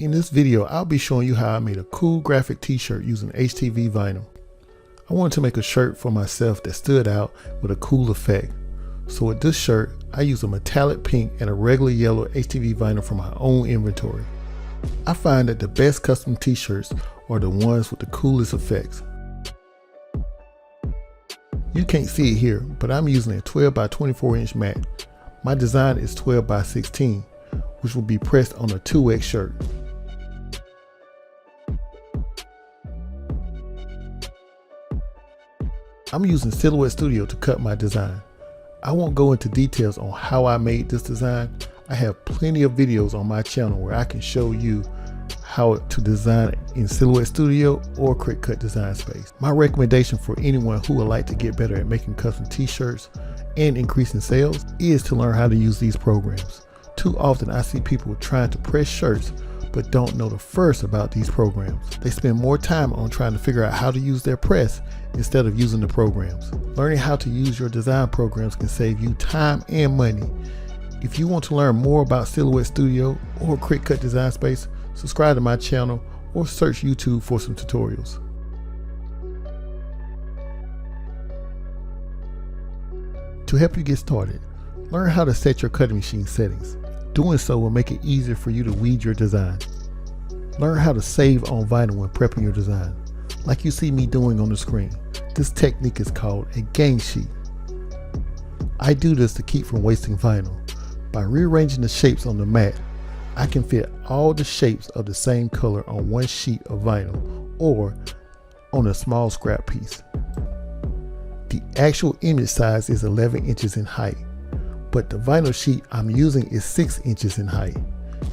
In this video, I'll be showing you how I made a cool graphic t-shirt using HTV vinyl. I wanted to make a shirt for myself that stood out with a cool effect. So with this shirt, I used a metallic pink and a regular yellow HTV vinyl from my own inventory. I find that the best custom t-shirts are the ones with the coolest effects. You can't see it here, but I'm using a 12 by 24 inch mat. My design is 12 by 16, which will be pressed on a 2X shirt. I'm using Silhouette Studio to cut my design. I won't go into details on how I made this design. I have plenty of videos on my channel where I can show you how to design in Silhouette Studio or Cricut Design Space. My recommendation for anyone who would like to get better at making custom t-shirts and increasing sales is to learn how to use these programs. Too often I see people trying to press shirts but don't know the first about these programs. They spend more time on trying to figure out how to use their press instead of using the programs. Learning how to use your design programs can save you time and money. If you want to learn more about Silhouette Studio or Cricut Design Space, subscribe to my channel or search YouTube for some tutorials. To help you get started, learn how to set your cutting machine settings. Doing so will make it easier for you to weed your design. Learn how to save on vinyl when prepping your design, like you see me doing on the screen. This technique is called a game sheet. I do this to keep from wasting vinyl. By rearranging the shapes on the mat, I can fit all the shapes of the same color on one sheet of vinyl or on a small scrap piece. The actual image size is 11 inches in height, but the vinyl sheet I'm using is 6 inches in height.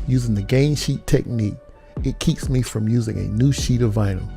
Using the game sheet technique, it keeps me from using a new sheet of vinyl.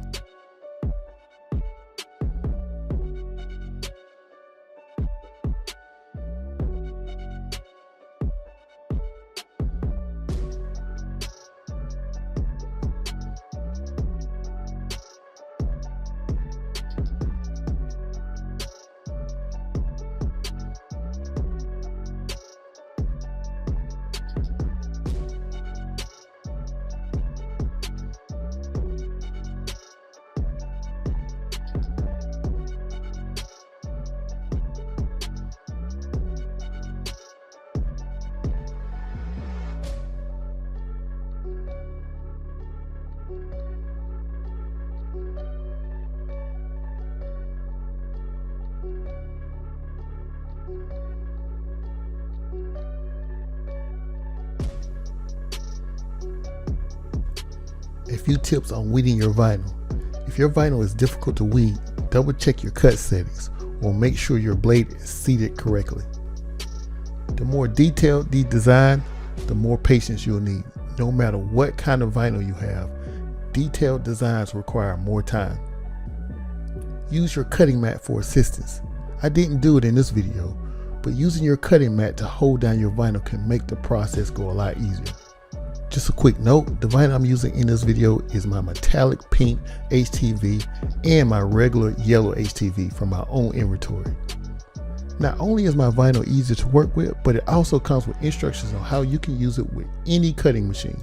A few tips on weeding your vinyl. If your vinyl is difficult to weed, double check your cut settings or make sure your blade is seated correctly. The more detailed the design, the more patience you'll need. No matter what kind of vinyl you have, detailed designs require more time. Use your cutting mat for assistance. I didn't do it in this video, but using your cutting mat to hold down your vinyl can make the process go a lot easier. Just a quick note, the vinyl I'm using in this video is my metallic pink HTV and my regular yellow HTV from my own inventory. Not only is my vinyl easy to work with, but it also comes with instructions on how you can use it with any cutting machine.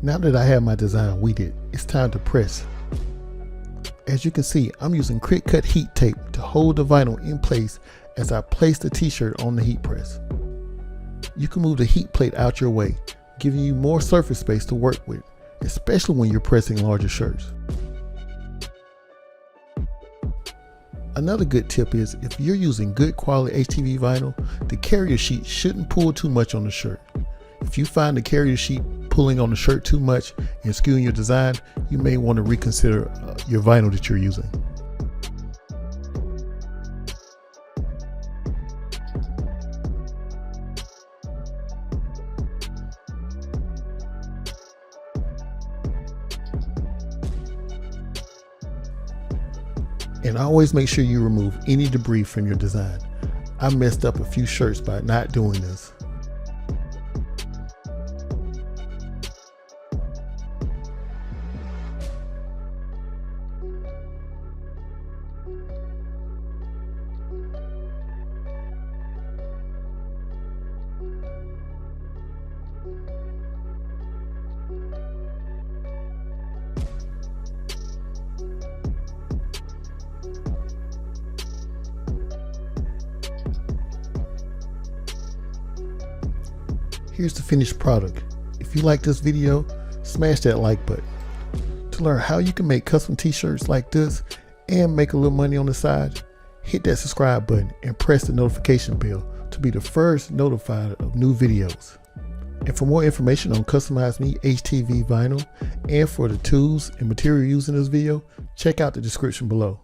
Now that I have my design weeded, it's time to press. As you can see, I'm using Cricut heat tape to hold the vinyl in place as I place the t-shirt on the heat press. You can move the heat plate out your way, giving you more surface space to work with, especially when you're pressing larger shirts. Another good tip is if you're using good quality HTV vinyl, the carrier sheet shouldn't pull too much on the shirt. If you find the carrier sheet pulling on the shirt too much and skewing your design, you may want to reconsider your vinyl that you're using. And always make sure you remove any debris from your design. I messed up a few shirts by not doing this. Here's the finished product. If you like this video, smash that like button. To learn how you can make custom t-shirts like this and make a little money on the side, hit that subscribe button and press the notification bell to be the first notified of new videos. And for more information on Customize Me HTV vinyl and for the tools and material used in this video, check out the description below.